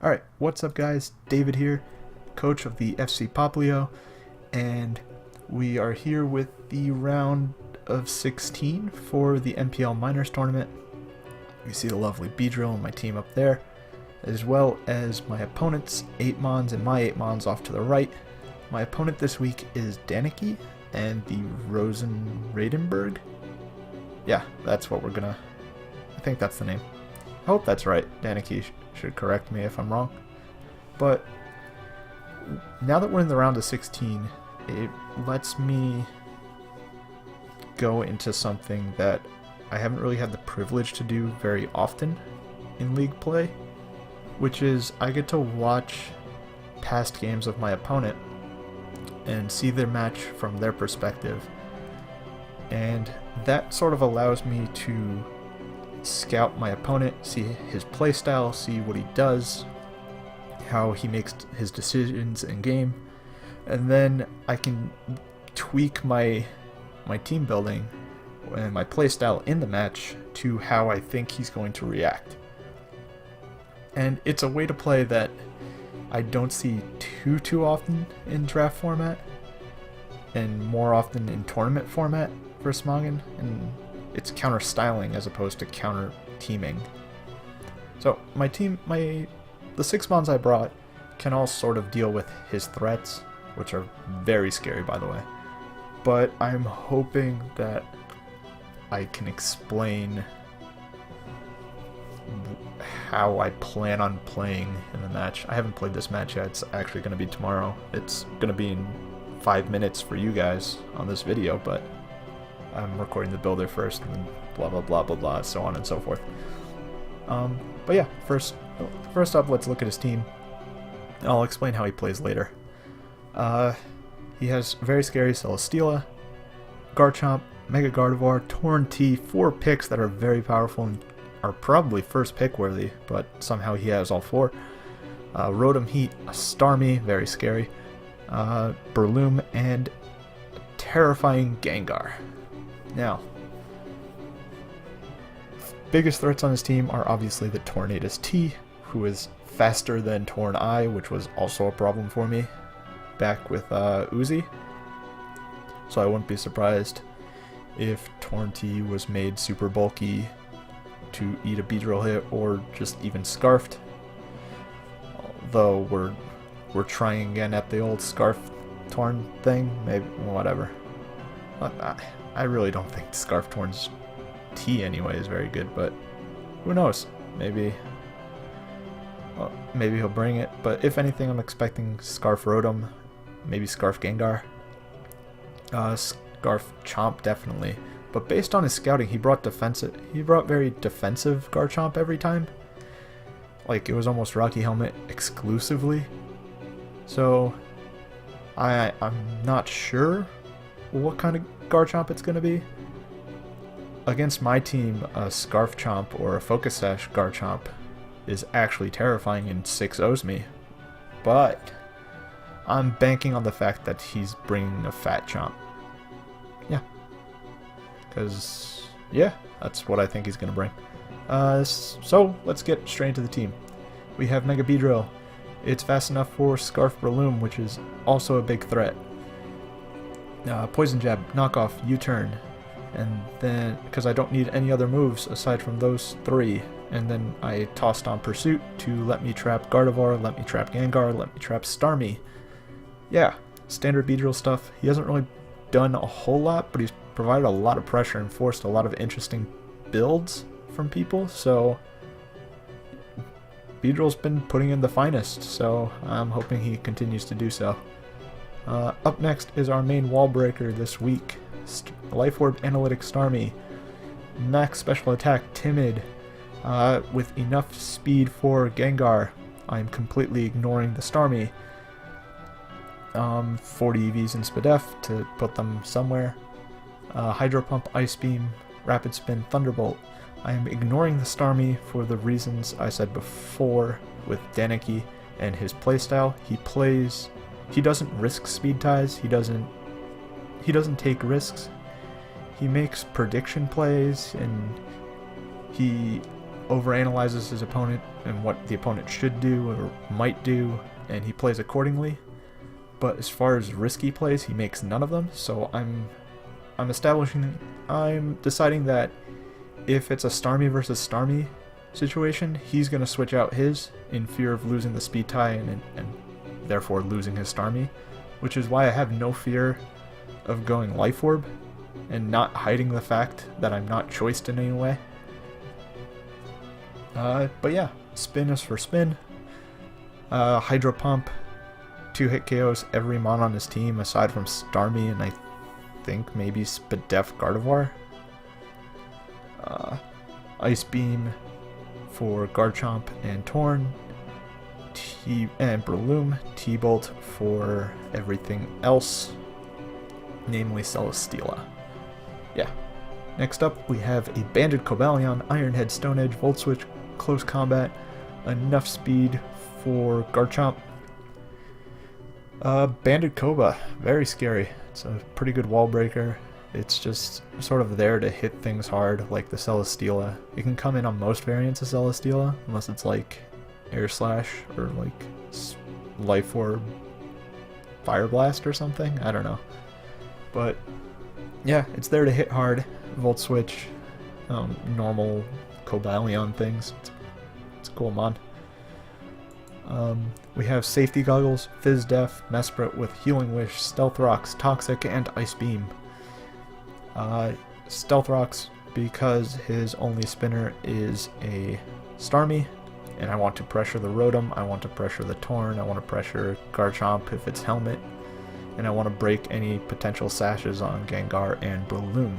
Alright, what's up guys? David here, coach of the FC Popplio, and we are here with the round of 16 for the NPL Minors Tournament. You see the lovely B-Drill and my team up there, as well as my opponent's 8 Mons and my 8 Mons off to the right. My opponent this week is Danekii and the Roseradenborg. Yeah, that's what we're gonna... I think that's the name. I hope that's right. Danekii should correct me if I'm wrong. But now that we're in the round of 16, it lets me go into something that I haven't really had the privilege to do very often in league play, which is I get to watch past games of my opponent and see their match from their perspective. And that sort of allows me to scout my opponent, see his playstyle, see what he does, how he makes his decisions in game, and then I can tweak my team building and my playstyle in the match to how I think he's going to react. And it's a way to play that I don't see too often in draft format and more often in tournament format for Smoggin, and it's counter styling as opposed to counter teaming. So the 6 Mons I brought can all sort of deal with his threats, which are very scary by the way. But I'm hoping that I can explain how I plan on playing in the match. I haven't played this match yet. It's actually going to be tomorrow. It's going to be in 5 minutes for you guys on this video, but I'm recording the builder first, and then blah blah blah blah blah, so on and so forth. But yeah, first up, let's look at his team. I'll explain how he plays later. He has very scary Celesteela, Garchomp, Mega Gardevoir, Torn T, 4 picks that are very powerful and are probably first pick worthy, but somehow he has all 4. Rotom Heat, a Starmie, very scary, Breloom, and a terrifying Gengar. Now, biggest threats on his team are obviously the Tornadus T, who is faster than Torn I, which was also a problem for me back with Uzi. So I wouldn't be surprised if Torn T was made super bulky to eat a Beedrill hit or just even scarfed. Although we're trying again at the old scarf Torn thing, maybe whatever. I really don't think Scarf Torn's T anyway is very good, but who knows? Maybe he'll bring it. But if anything, I'm expecting Scarf Rotom, maybe Scarf Gengar, Scarf Chomp definitely. But based on his scouting, he brought very defensive Garchomp every time. Like it was almost Rocky Helmet exclusively. So I'm not sure what kind of Garchomp it's going to be. Against my team, a Scarf Chomp or a Focus Sash Garchomp is actually terrifying and 6-0s me. But I'm banking on the fact that he's bringing a Fat Chomp. Yeah. Because, yeah, that's what I think he's going to bring. So, let's get straight into the team. We have Mega Beedrill. It's fast enough for Scarf Breloom, which is also a big threat. Poison Jab, Knockoff, U-Turn, and then because I don't need any other moves aside from those 3, and then I tossed on Pursuit to let me trap Gardevoir, let me trap Gengar, let me trap Starmie. Yeah, standard Beedrill stuff. He hasn't really done a whole lot, but he's provided a lot of pressure and forced a lot of interesting builds from people, so Beedrill's been putting in the finest, so I'm hoping he continues to do so. Up next is our main wall breaker this week, Life Orb Analytic Starmie. Max Special Attack Timid, with enough speed for Gengar. I'm completely ignoring the Starmie. 40 EVs in Spadef to put them somewhere. Hydro Pump, Ice Beam, Rapid Spin, Thunderbolt. I am ignoring the Starmie for the reasons I said before with Danekii and his playstyle. He doesn't risk speed ties. He doesn't take risks. He makes prediction plays, and he overanalyzes his opponent and what the opponent should do or might do, and he plays accordingly. But as far as risky plays, he makes none of them. So I'm deciding that if it's a Starmie versus Starmie situation, he's going to switch out his in fear of losing the speed tie and therefore losing his Starmie, which is why I have no fear of going Life Orb and not hiding the fact that I'm not choiced in any way. But yeah, spin is for spin. Hydro Pump, 2-hit KOs every mon on his team aside from Starmie and I think maybe Spadef Gardevoir. Ice Beam for Garchomp and Torn, and Breloom, T-Bolt for everything else, namely Celesteela. Yeah. Next up, we have a Banded Cobalion, Iron Head, Stone Edge, Volt Switch, Close Combat, enough speed for Garchomp. Banded Koba, very scary. It's a pretty good wall breaker. It's just sort of there to hit things hard, like the Celesteela. It can come in on most variants of Celesteela, unless it's like Air Slash or like Life Orb, Fire Blast or something. I don't know. But yeah, it's there to hit hard. Volt Switch, normal Cobalion things. It's a cool mod. We have Safety Goggles, Fizz Def, Mesprit with Healing Wish, Stealth Rocks, Toxic, and Ice Beam. Stealth Rocks because his only spinner is a Starmie, and I want to pressure the Rotom, I want to pressure the Torn, I want to pressure Garchomp if it's Helmet, and I want to break any potential sashes on Gengar and Breloom.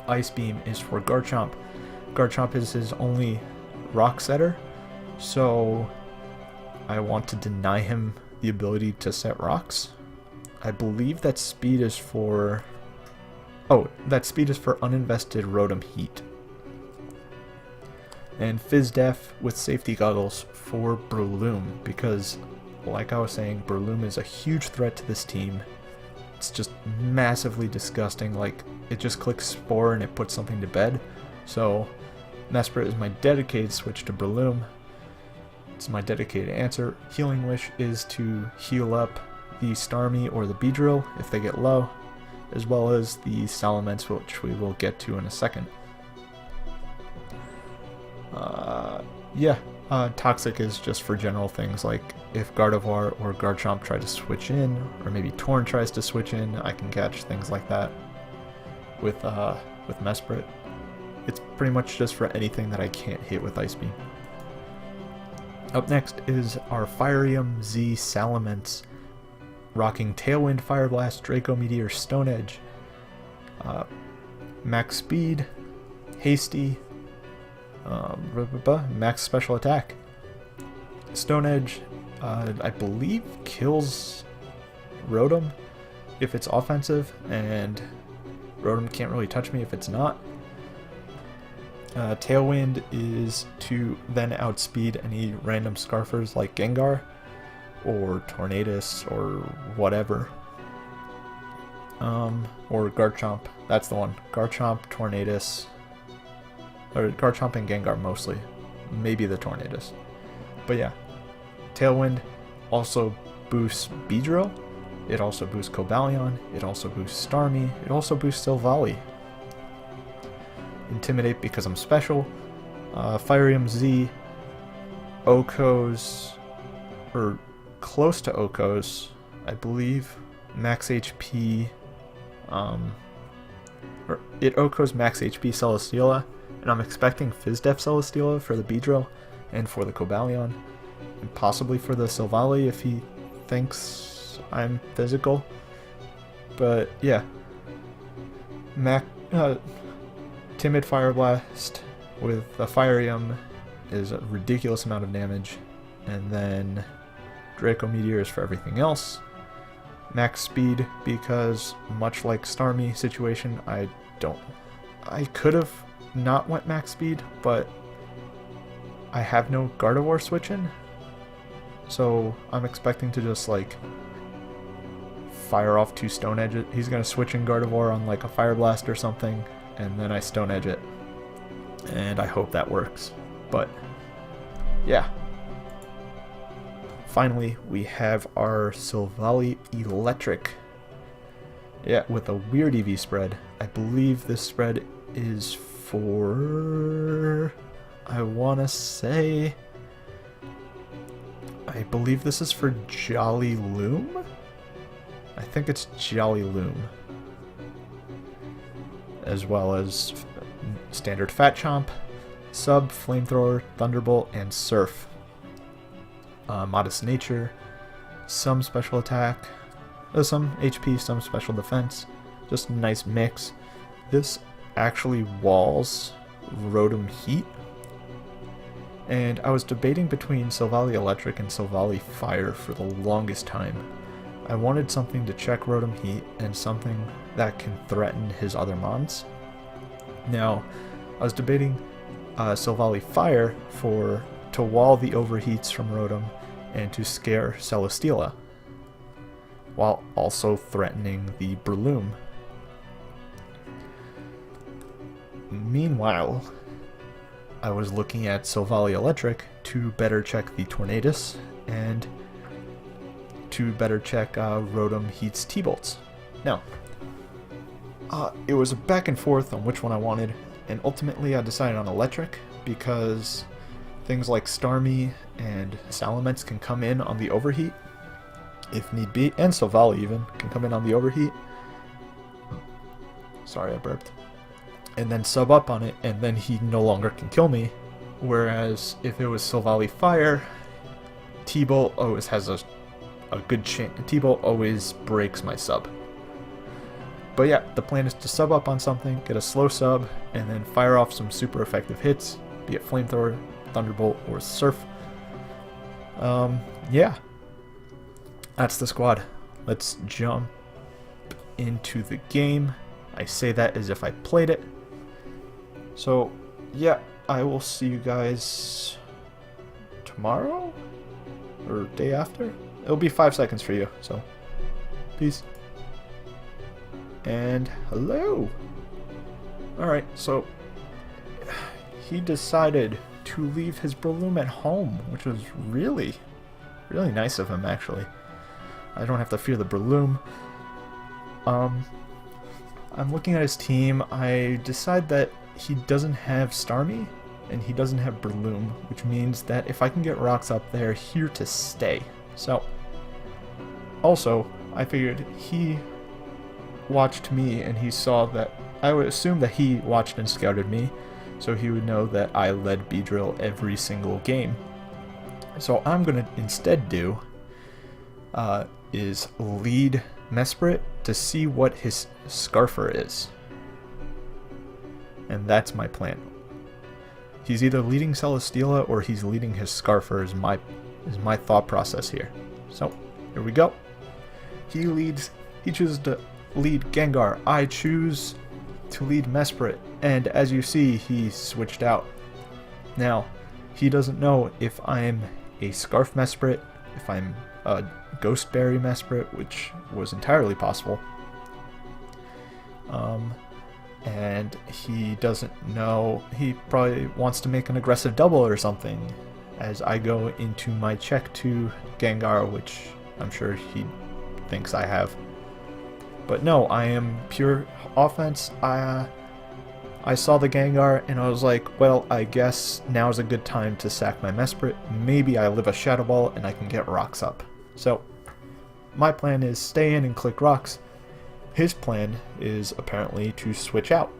Ice Beam is for Garchomp. Garchomp is his only rock setter, so I want to deny him the ability to set rocks. I believe that speed is for... Oh, that speed is for uninvested Rotom Heat. And Fizz Def with Safety Goggles for Breloom, because, like I was saying, Breloom is a huge threat to this team. It's just massively disgusting, like, it just clicks Spore and it puts something to bed. So, Mesprit is my dedicated switch to Breloom. It's my dedicated answer. Healing Wish is to heal up the Starmie or the Beedrill if they get low, as well as the Salamence, which we will get to in a second. Toxic is just for general things, like if Gardevoir or Garchomp try to switch in, or maybe Torn tries to switch in, I can catch things like that with Mesprit. It's pretty much just for anything that I can't hit with Ice Beam. Up next is our Firium Z Salamence, rocking Tailwind, Fire Blast, Draco Meteor, Stone Edge, max speed, hasty, max special attack. Stone Edge, I believe, kills Rotom if it's offensive, and Rotom can't really touch me if it's not. Tailwind is to then outspeed any random Scarfers like Gengar or Tornadus or whatever. Or Garchomp, that's the one. Garchomp, Tornadus, or Garchomp and Gengar mostly. Maybe the Tornadus. But yeah, Tailwind also boosts Beedrill, it also boosts Cobalion, it also boosts Starmie, it also boosts Silvally. Intimidate because I'm special. Firium Z, Oko's, or close to Oko's, I believe, max HP, or it Oko's max HP Celesteela, and I'm expecting Fizz Def Celesteela for the Beedrill and for the Cobalion, and possibly for the Silvally if he thinks I'm physical. But yeah, Timid Fire Blast with a Firium is a ridiculous amount of damage, and then Draco Meteor is for everything else. Max speed because, much like Starmie situation, I could have not went max speed, but I have no Gardevoir switch in, so I'm expecting to just like fire off 2 Stone Edges. He's gonna switch in Gardevoir on like a Fire Blast or something, and then I Stone Edge it. and I hope that works. But yeah. Finally, we have our Silvally Electric. Yeah, with a weird EV spread. I believe this spread is for... I believe this is for Jolly Loom? I think it's Jolly Loom. As well as standard Fat Chomp, Sub, Flamethrower, Thunderbolt, and Surf. Modest Nature, some special attack, some HP, some special defense. Just a nice mix. This actually walls Rotom Heat. And I was debating between Silvally Electric and Silvally Fire for the longest time. I wanted something to check Rotom Heat and something that can threaten his other mons. Now, I was debating Silvally Fire to wall the overheats from Rotom and to scare Celesteela, while also threatening the Breloom. Meanwhile, I was looking at Silvally Electric to better check the Tornadus and to better check Rotom Heat's T-Bolts. Now, it was a back and forth on which one I wanted, and ultimately I decided on Electric because things like Starmie and Salamence can come in on the overheat if need be, and Silvally even can come in on the overheat. Sorry, I burped. And then sub up on it, and then he no longer can kill me. Whereas if it was Silvally Fire, T-Bolt always has a good chance. T-Bolt always breaks my sub. But yeah, the plan is to sub up on something, get a slow sub, and then fire off some super effective hits, be it Flamethrower, Thunderbolt, or Surf. Yeah. That's the squad. Let's jump into the game. I say that as if I played it. So, yeah, I will see you guys tomorrow? Or day after? It'll be 5 seconds for you, so peace. And hello! Alright, so he decided to leave his Breloom at home, which was really nice of him, actually. I don't have to fear the Breloom. I'm looking at his team. I decide that he doesn't have Starmie, and he doesn't have Breloom, which means that if I can get rocks up, they're here to stay. So, also, I figured he watched me, and he saw that... I would assume that he watched and scouted me, so he would know that I led Beedrill every single game. So I'm going to instead do is lead Mesprit to see what his Scarfer is. And that's my plan. He's either leading Celesteela or he's leading his Scarfer is my thought process here. So, here we go. He chooses to lead Gengar. I choose to lead Mesprit. And as you see, he switched out. Now, he doesn't know if I'm a Scarf Mesprit, if I'm a Ghostberry Mesprit, which was entirely possible. And he doesn't know, he probably wants to make an aggressive double or something as I go into my check to Gengar, which I'm sure he thinks I have. But no, I am pure offense. I saw the Gengar and I was like, well, I guess now's a good time to sack my Mesprit. Maybe I live a Shadow Ball and I can get rocks up. So, my plan is stay in and click rocks. His plan is apparently to switch out.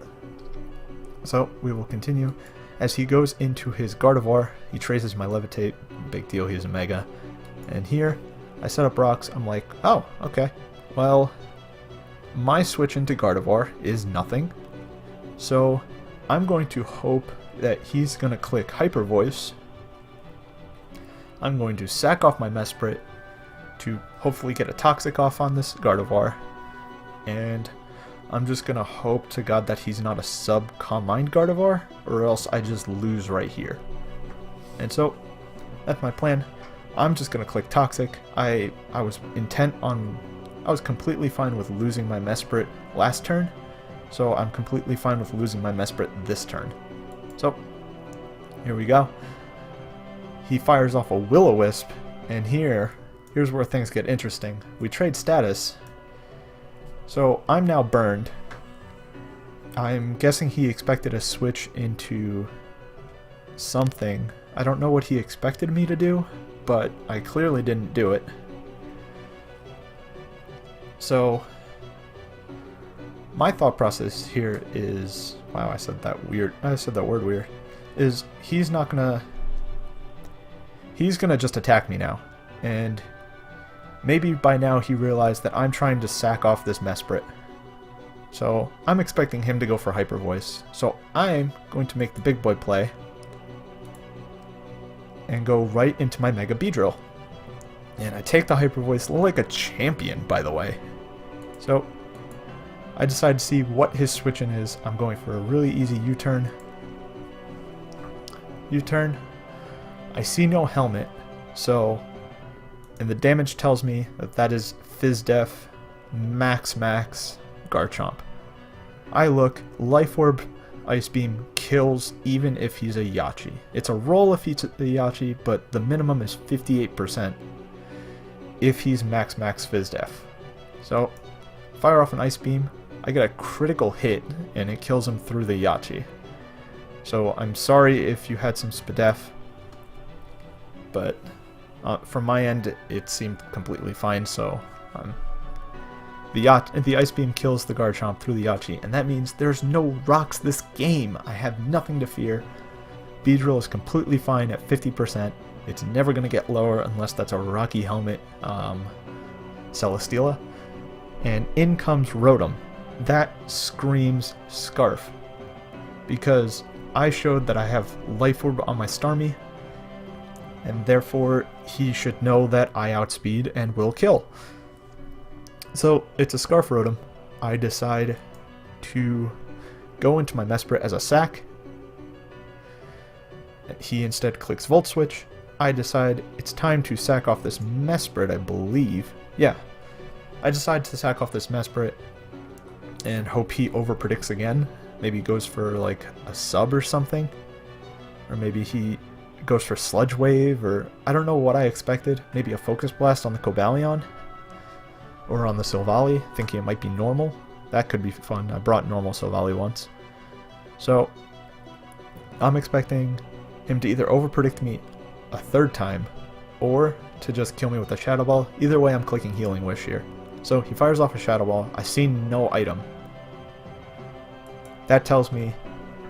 So, we will continue. As he goes into his Gardevoir, he traces my Levitate. Big deal, he's a Mega. And here, I set up rocks. I'm like, oh, okay. Well, my switch into Gardevoir is nothing. So, I'm going to hope that he's going to click Hyper Voice. I'm going to sack off my Mesprit to hopefully get a Toxic off on this Gardevoir. And I'm just going to hope to God that he's not a sub-Calm Mind Gardevoir, or else I just lose right here. And so, that's my plan. I'm just going to click Toxic. I was completely fine with losing my Mesprit last turn, so I'm completely fine with losing my Mesprit this turn. So, here we go. He fires off a Will-O-Wisp, and here's where things get interesting. We trade status. So, I'm now burned. I'm guessing he expected a switch into something. I don't know what he expected me to do, but I clearly didn't do it. So, my thought process here is, wow, I said that word weird, is he's gonna just attack me now. And maybe by now he realized that I'm trying to sack off this Mesprit. So I'm expecting him to go for Hyper Voice. So I'm going to make the big boy play and go right into my Mega Beedrill. And I take the Hyper Voice like a champion, by the way. So I decide to see what his switch-in is. I'm going for a really easy U-turn. U-turn. I see no helmet, so... And the damage tells me that that is Fizz Def, Max Garchomp. I look, Life Orb, Ice Beam kills even if he's a Yachi. It's a roll if he's a Yachi, but the minimum is 58% if he's Max Fizz Def. So, fire off an Ice Beam, I get a critical hit, and it kills him through the Yachi. So, I'm sorry if you had some Spadef, but from my end, it seemed completely fine, so the Ice Beam kills the Garchomp through the Yachi, and that means there's no rocks this game. I have nothing to fear. Beedrill is completely fine at 50%. It's never going to get lower unless that's a Rocky Helmet Celesteela. And in comes Rotom. That screams Scarf. Because I showed that I have Life Orb on my Starmie, and therefore he should know that I outspeed and will kill. So it's a Scarf Rotom. I decide to go into my Mesprit as a sack. He instead clicks Volt Switch. I decide it's time to sack off this Mesprit, I believe. Yeah. I decide to sack off this Mesprit and hope he overpredicts again. Maybe he goes for like a sub or something. Or maybe he goes for Sludge Wave, or I don't know what I expected. Maybe a Focus Blast on the Cobalion. Or on the Silvally, thinking it might be normal. That could be fun. I brought normal Silvally once. So, I'm expecting him to either overpredict me a third time, or to just kill me with a Shadow Ball. Either way, I'm clicking Healing Wish here. So, he fires off a Shadow Ball. I see no item. That tells me,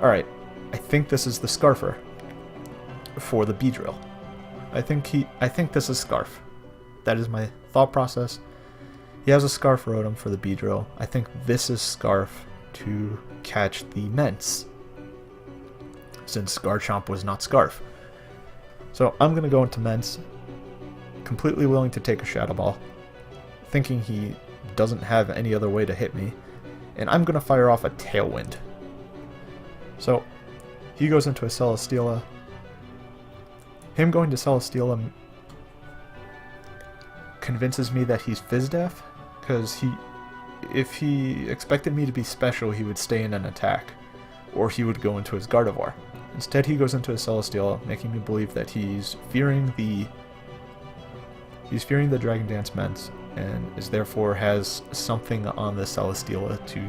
alright, I think this is the Scarfer for the Beedrill. I think this is Scarf. That is my thought process. He has a Scarf Rotom for the Beedrill. I think this is Scarf to catch the Mence, since Garchomp was not Scarf. So I'm going to go into Mence, completely willing to take a Shadow Ball, thinking he doesn't have any other way to hit me, and I'm going to fire off a Tailwind. So he goes into a Celesteela. Him going to Celesteela convinces me that he's Fizz Def, because if he expected me to be special, he would stay in an attack, or he would go into his Gardevoir. Instead, he goes into his Celesteela, making me believe that he's fearing the Dragon Dance Mence, and is therefore has something on the Celesteela to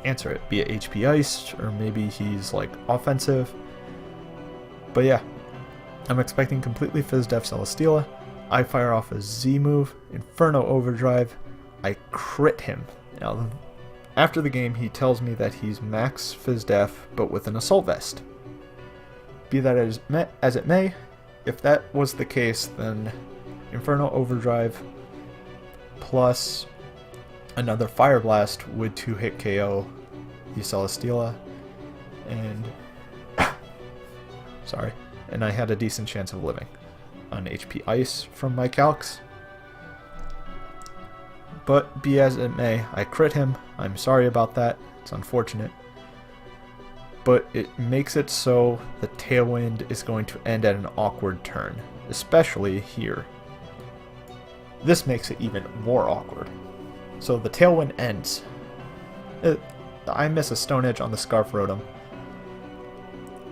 answer it, be it HP Ice, or maybe he's like offensive. But yeah, I'm expecting completely Fizz Def Celesteela. I fire off a Z move, Inferno Overdrive. I crit him. Now, after the game, he tells me that he's max Fizz Def, but with an Assault Vest. Be that as it may, if that was the case, then Inferno Overdrive plus another Fire Blast would 2-hit KO the Celesteela, and sorry, and I had a decent chance of living on HP Ice from my calcs. But be as it may, I crit him. I'm sorry about that. It's unfortunate. But it makes it so the Tailwind is going to end at an awkward turn, especially here. This makes it even more awkward. So the Tailwind ends. I miss a Stone Edge on the Scarf Rotom.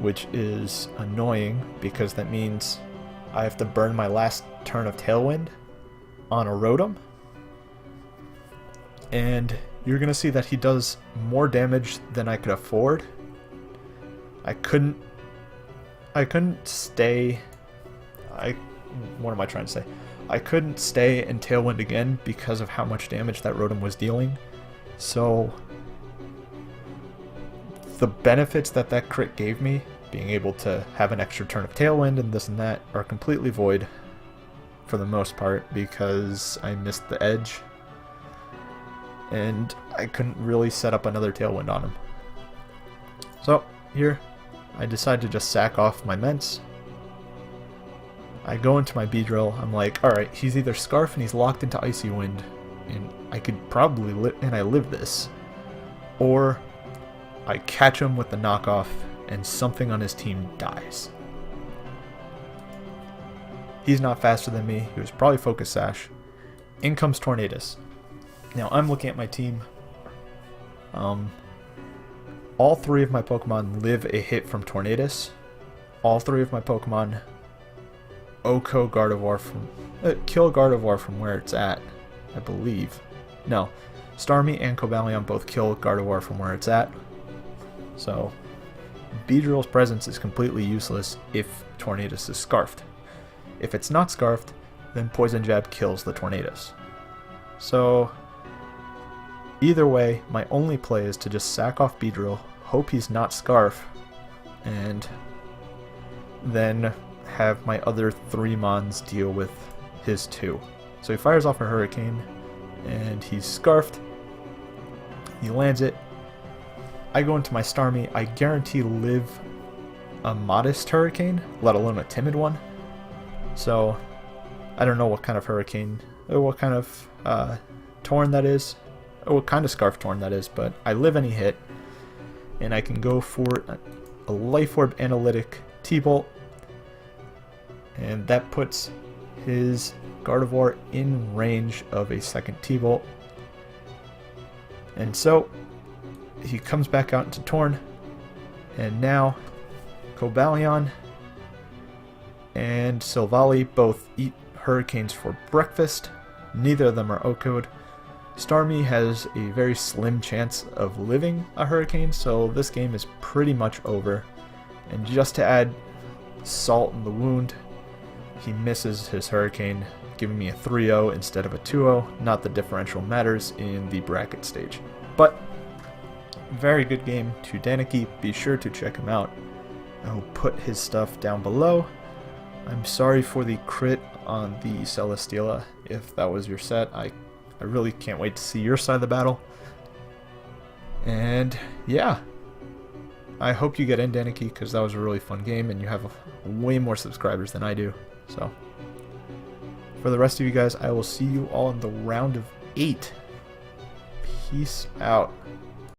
which is annoying because that means I have to burn my last turn of Tailwind on a Rotom. And you're going to see that he does more damage than I could afford. I couldn't stay... what am I trying to say? I couldn't stay in Tailwind again because of how much damage that Rotom was dealing. So the benefits that that crit gave me, being able to have an extra turn of Tailwind and this and that, are completely void for the most part because I missed the edge. And I couldn't really set up another Tailwind on him. So here, I decide to just sack off my Ments. I go into my Beedrill. I'm like, alright, he's either Scarf and he's locked into Icy Wind, and I could probably live this. Or I catch him with the knockoff, and something on his team dies. He's not faster than me. He was probably Focus Sash. In comes Tornadus. Now I'm looking at my team. All three of my Pokemon live a hit from Tornadus. All three of my Pokemon OHKO Gardevoir from... kill Gardevoir from where it's at, I believe. No. Starmie and Cobalion both kill Gardevoir from where it's at. So, Beedrill's presence is completely useless if Tornadus is Scarfed. If it's not Scarfed, then Poison Jab kills the Tornadus. So, either way, my only play is to just sack off Beedrill, hope he's not Scarf, and then have my other 3 Mons deal with his 2. So he fires off a Hurricane, and he's Scarfed. He lands it. I go into my Starmie. I guarantee live a modest Hurricane, let alone a timid one. So I don't know what kind of Hurricane, or what kind of Torn that is, or what kind of Scarf Torn that is, but I live any hit, and I can go for a Life Orb Analytic T-Bolt, and that puts his Gardevoir in range of a second T-Bolt. And so he comes back out into Torn, and now Cobalion and Silvally both eat Hurricanes for breakfast. Neither of them are OHKO'd. Starmie has a very slim chance of living a Hurricane, so this game is pretty much over. And just to add salt in the wound, he misses his Hurricane, giving me a 3-0 instead of a 2-0. Not the differential matters in the bracket stage. But, very good game to Danekii. Be sure to check him out. I'll put his stuff down below. I'm sorry for the crit on the Celesteela. If that was your set, I really can't wait to see your side of the battle. And, yeah. I hope you get in, Danekii, because that was a really fun game, and you have way more subscribers than I do. So, for the rest of you guys, I will see you all in the round of 8. Peace out.